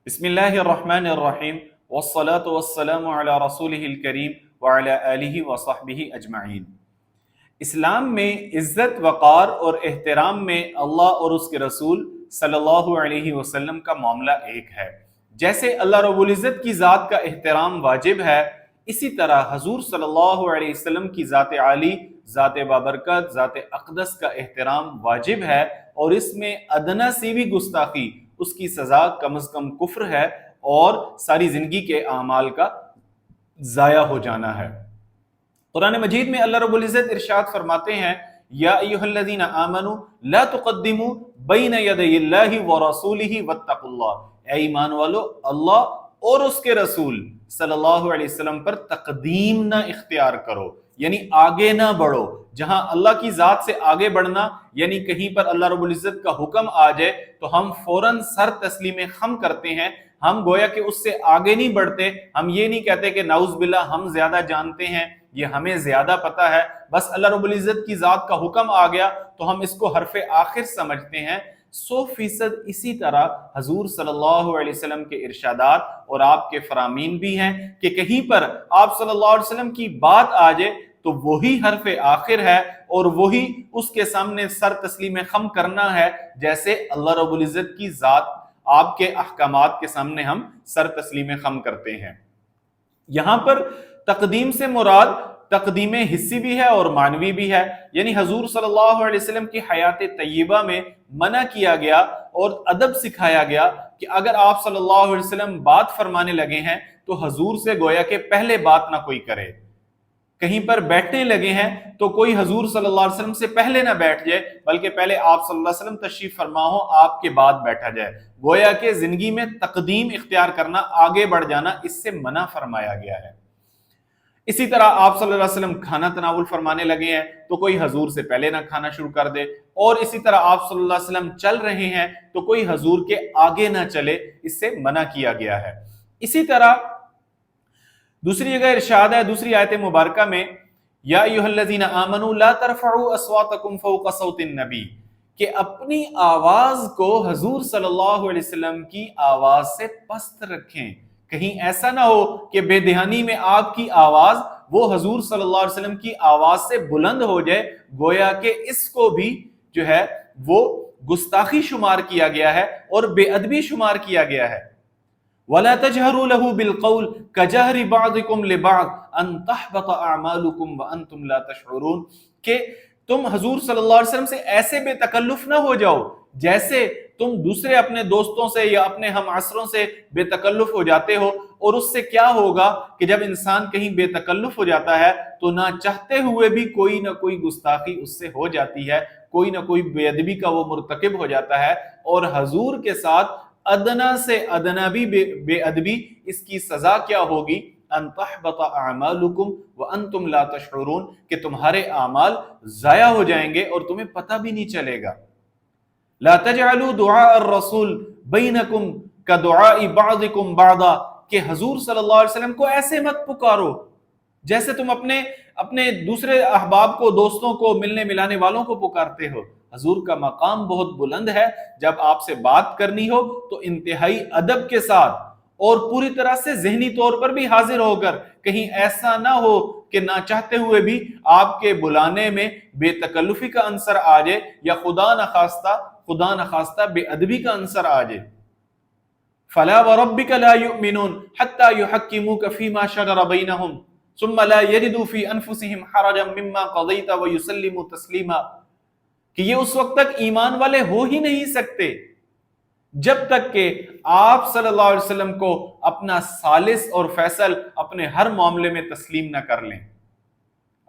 بسم اللہ الرحمن الرحیم والصلاة والسلام علی رسولہ الکریم وعلی آلہ وصحبہ اجمعین۔ اسلام میں عزت، وقار اور احترام میں اللہ اور اس کے رسول صلی اللہ علیہ وسلم کا معاملہ ایک ہے۔ جیسے اللہ رب العزت کی ذات کا احترام واجب ہے، اسی طرح حضور صلی اللہ علیہ وسلم کی ذات عالی، ذات بابرکت، ذات اقدس کا احترام واجب ہے، اور اس میں ادنا سی بھی گستاخی اس کی سزا کم از کم کفر ہے اور ساری زندگی کے اعمال کا ضائع ہو جانا ہے۔ قرآن مجید میں اللہ رب العزت ارشاد فرماتے ہیں، یا ایھا الذین آمنوا لا تقدموا بین یدی اللہ ورسولہ واتقوا اللہ، اے ایمان والو اللہ اور اس کے رسول صلی اللہ علیہ وسلم پر تقدیم نہ اختیار کرو، یعنی آگے نہ بڑھو۔ جہاں اللہ کی ذات سے آگے بڑھنا یعنی کہیں پر اللہ رب العزت کا حکم آ جائے تو ہم فوراً سر تسلیم خم کرتے ہیں، ہم گویا کہ اس سے آگے نہیں بڑھتے۔ ہم یہ نہیں کہتے کہ نعوذ باللہ ہم زیادہ جانتے ہیں، یہ ہمیں زیادہ پتہ ہے، بس اللہ رب العزت کی ذات کا حکم آ گیا تو ہم اس کو حرف آخر سمجھتے ہیں۔ 100% اسی طرح حضور صلی اللہ علیہ وسلم کے ارشادات اور آپ کے فرامین بھی ہیں کہ کہیں پر آپ صلی اللہ علیہ وسلم کی بات آ جائے تو وہی حرف آخر ہے اور وہی اس کے سامنے سر تسلیم خم کرنا ہے، جیسے اللہ رب العزت کی ذات آپ کے احکامات کے سامنے ہم سر تسلیم خم کرتے ہیں۔ یہاں پر تقدیم سے مراد تقدیم حسی بھی ہے اور معنوی بھی ہے، یعنی حضور صلی اللہ علیہ وسلم کی حیات طیبہ میں منع کیا گیا اور ادب سکھایا گیا کہ اگر آپ صلی اللہ علیہ وسلم بات فرمانے لگے ہیں تو حضور سے گویا کہ پہلے بات نہ کوئی کرے، کہیں پر بیٹھنے لگے ہیں تو کوئی حضور صلی اللہ علیہ وسلم سے پہلے نہ بیٹھ جائے، بلکہ پہلے آپ صلی اللہ علیہ وسلم تشریف فرما ہو، آپ کے بعد بیٹھا جائے۔ گویا کہ زندگی میں تقدیم اختیار کرنا، آگے بڑھ جانا، اس سے منع فرمایا گیا ہے۔ اسی طرح آپ صلی اللہ علیہ وسلم کھانا تناول فرمانے لگے ہیں تو کوئی حضور سے پہلے نہ کھانا شروع کر دے، اور اسی طرح آپ صلی اللہ علیہ وسلم چل رہے ہیں تو کوئی حضور کے آگے نہ چلے، اس سے منع کیا گیا ہے۔ اسی طرح دوسری جگہ ارشاد ہے دوسری آیت مبارکہ میں، یا ایھا الذین آمنوا لا ترفعوا اصواتکم فوق صوت النبی، کہ اپنی آواز کو حضور صلی اللہ علیہ وسلم کی آواز سے پست رکھیں۔ کہیں ایسا نہ ہو کہ بے دہانی میں آپ کی آواز وہ حضور صلی اللہ علیہ وسلم کی آواز سے بلند ہو جائے، گویا کہ اس کو بھی جو ہے وہ گستاخی شمار کیا گیا ہے اور بے ادبی شمار کیا گیا ہے۔ وَلَا تَجْهَرُوا لَهُ بِالْقَوْلِ كَجَهْرِ بَعْضِكُمْ لِبَعْضٍ أَن تَحْبَطَ أَعْمَالُكُمْ وَأَنْتُمْ لَا تَشْعُرُونَ، کہ تم حضور صلی اللہ علیہ وسلم سے ایسے بے تکلف نہ ہو جاؤ جیسے تم دوسرے اپنے دوستوں سے یا اپنے ہم عصروں سے بے تکلف ہو جاتے ہو، اور اس سے کیا ہوگا کہ جب انسان کہیں بے تکلف ہو جاتا ہے تو نہ چاہتے ہوئے بھی کوئی نہ کوئی گستاخی اس سے ہو جاتی ہے، کوئی نہ کوئی بے ادبی کا وہ مرتکب ہو جاتا ہے، اور حضور کے ساتھ ادنا سے ادنا بھی بے ادبی، اس کی سزا کیا ہوگی؟ ان تحبط اعمالکم وانتم لا تشعرون، کہ تمہارے اعمال ضائع ہو جائیں گے اور تمہیں پتہ بھی نہیں چلے گا۔ لا تجعلوا دعاء الرسول بینکم کدعاء بعضکم بعضا، کہ حضور صلی اللہ علیہ وسلم کو ایسے مت پکارو جیسے تم اپنے دوسرے احباب کو، دوستوں کو، ملنے ملانے والوں کو پکارتے ہو۔ حضور کا مقام بہت بلند ہے، جب آپ سے بات کرنی ہو تو انتہائی ادب کے ساتھ اور پوری طرح سے ذہنی طور پر بھی حاضر ہو کر، کہیں ایسا نہ ہو کہ نہ چاہتے ہوئے بھی آپ کے بلانے میں بے تکلفی کا عنصر آ جائے، یا خدا نخواستہ بے ادبی کا عنصر آ جائے۔ فَلَا وَرَبِّكَ لَا يُؤْمِنُونَ حَتَّى يُحَكِّمُوكَ فِي مَا شَجَرَ بَيْنَهُمْ ثُمَّ لَا يَجِدُوا فِي أَنفُسِهِمْ حَرَجًا مِّمَّا قَضَيْتَ وَيُسَلِّمُوا تَسْلِيمًا، کہ یہ اس وقت تک ایمان والے ہو ہی نہیں سکتے جب تک کہ آپ صلی اللہ علیہ وسلم کو اپنا ثالث اور فیصل اپنے ہر معاملے میں تسلیم نہ کر لیں۔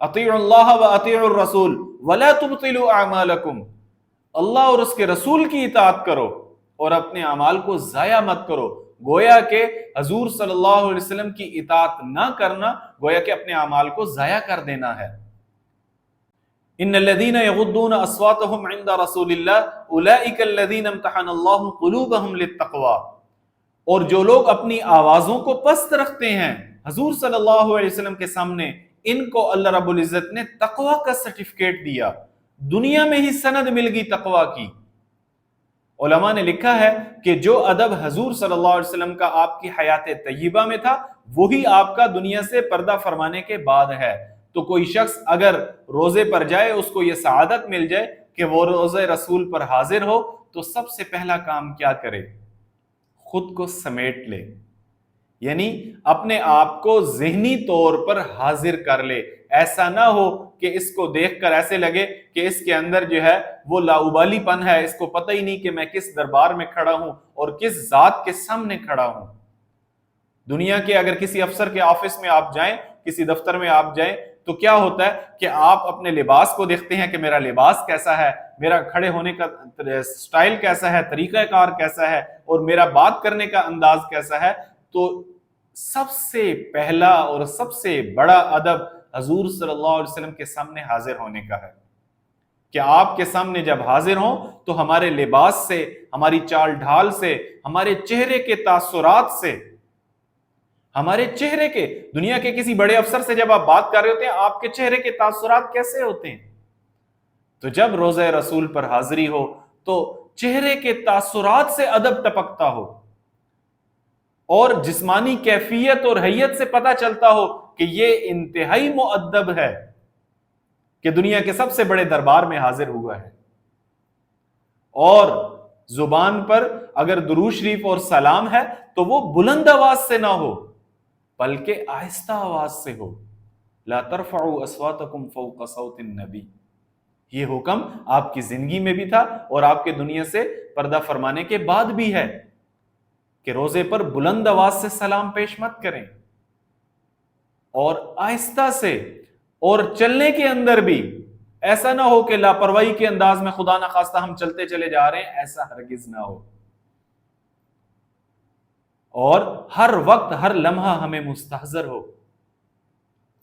اطیعوا اللہ واطیعوا الرسول ولا تبطلوا اعمالکم، اللہ اور اس کے رسول کی اطاعت کرو اور اپنے اعمال کو ضائع مت کرو۔ گویا کہ حضور صلی اللہ علیہ وسلم کی اطاعت نہ کرنا گویا کہ اپنے اعمال کو ضائع کر دینا ہے۔ ان الذين يغضون اصواتهم عند رسول الله اولئك الذين امتحن الله قلوبهم للتقوى، اور جو لوگ اپنی آوازوں کو پست رکھتے ہیں حضور صلی اللہ علیہ وسلم کے سامنے، ان کو اللہ رب العزت نے تقوی کا سرٹیفکیٹ دیا، دنیا میں ہی سند مل گئی تقوی کی۔ علماء نے لکھا ہے کہ جو ادب حضور صلی اللہ علیہ وسلم کا آپ کی حیات طیبہ میں تھا وہی آپ کا دنیا سے پردہ فرمانے کے بعد ہے. تو کوئی شخص اگر روزے پر جائے اس کو یہ سعادت مل جائے کہ وہ روزے رسول پر حاضر ہو تو سب سے پہلا کام کیا کرے؟ خود کو سمیٹ لے، یعنی اپنے آپ کو ذہنی طور پر حاضر کر لے. ایسا نہ ہو کہ اس کو دیکھ کر ایسے لگے کہ اس کے اندر جو ہے وہ لاؤبالی پن ہے، اس کو پتہ ہی نہیں کہ میں کس دربار میں کھڑا ہوں اور کس ذات کے سامنے کھڑا ہوں. دنیا کے اگر کسی افسر کے آفس میں آپ جائیں، کسی دفتر میں آپ جائیں تو کیا ہوتا ہے کہ آپ اپنے لباس کو دیکھتے ہیں کہ میرا لباس کیسا ہے، میرا کھڑے ہونے کا سٹائل کیسا ہے، طریقہ کار کیسا ہے، اور میرا بات کرنے کا انداز کیسا ہے. تو سب سے پہلا اور سب سے بڑا ادب حضور صلی اللہ علیہ وسلم کے سامنے حاضر ہونے کا ہے کہ آپ کے سامنے جب حاضر ہوں تو ہمارے لباس سے، ہماری چال ڈھال سے، ہمارے چہرے کے تاثرات سے، ہمارے چہرے کے، دنیا کے کسی بڑے افسر سے جب آپ بات کر رہے ہوتے ہیں آپ کے چہرے کے تاثرات کیسے ہوتے ہیں؟ تو جب روزہ رسول پر حاضری ہو تو چہرے کے تاثرات سے ادب ٹپکتا ہو اور جسمانی کیفیت اور حیت سے پتہ چلتا ہو کہ یہ انتہائی مؤدب ہے کہ دنیا کے سب سے بڑے دربار میں حاضر ہوا ہے. اور زبان پر اگر درود شریف اور سلام ہے تو وہ بلند آواز سے نہ ہو بلکہ آہستہ آواز سے ہو. لا ترفعوا اصواتکم فوق صوت النبی. یہ حکم آپ کی زندگی میں بھی تھا اور آپ کے دنیا سے پردہ فرمانے کے بعد بھی ہے کہ روزے پر بلند آواز سے سلام پیش مت کریں، اور آہستہ سے، اور چلنے کے اندر بھی ایسا نہ ہو کہ لاپرواہی کے انداز میں خدا نخواستہ ہم چلتے چلے جا رہے ہیں، ایسا ہرگز نہ ہو. اور ہر وقت ہر لمحہ ہمیں مستحضر ہو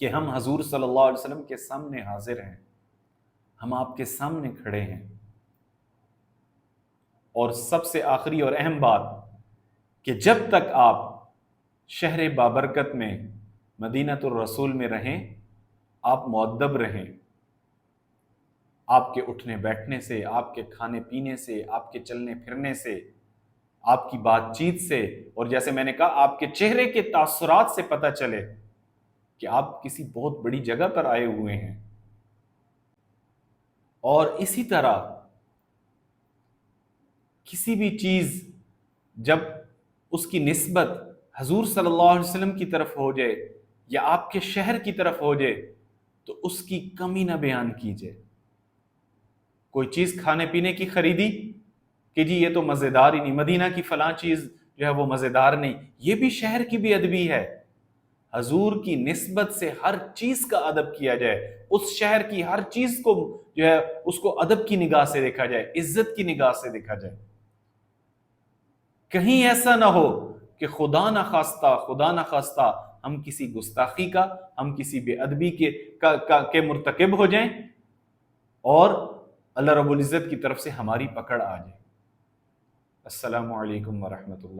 کہ ہم حضور صلی اللہ علیہ وسلم کے سامنے حاضر ہیں، ہم آپ کے سامنے کھڑے ہیں. اور سب سے آخری اور اہم بات کہ جب تک آپ شہر بابرکت میں مدینۃ الرسول میں رہیں آپ مؤدب رہیں. آپ کے اٹھنے بیٹھنے سے، آپ کے کھانے پینے سے، آپ کے چلنے پھرنے سے، آپ کی بات چیت سے، اور جیسے میں نے کہا آپ کے چہرے کے تاثرات سے پتہ چلے کہ آپ کسی بہت بڑی جگہ پر آئے ہوئے ہیں. اور اسی طرح کسی بھی چیز جب اس کی نسبت حضور صلی اللہ علیہ وسلم کی طرف ہو جائے یا آپ کے شہر کی طرف ہو جائے تو اس کی کمی نہ بیان کیجئے. کوئی چیز کھانے پینے کی خریدی کہ جی یہ تو مزیدار ہی نہیں، مدینہ کی فلاں چیز جو ہے وہ مزیدار نہیں، یہ بھی شہر کی بے ادبی ہے. حضور کی نسبت سے ہر چیز کا ادب کیا جائے، اس شہر کی ہر چیز کو جو ہے اس کو ادب کی نگاہ سے دیکھا جائے، عزت کی نگاہ سے دیکھا جائے. کہیں ایسا نہ ہو کہ خدا نہ خواستہ ہم کسی گستاخی کا، ہم کسی بے ادبی کے مرتکب ہو جائیں اور اللہ رب العزت کی طرف سے ہماری پکڑ آ جائے. السلام علیکم ورحمۃ اللہ.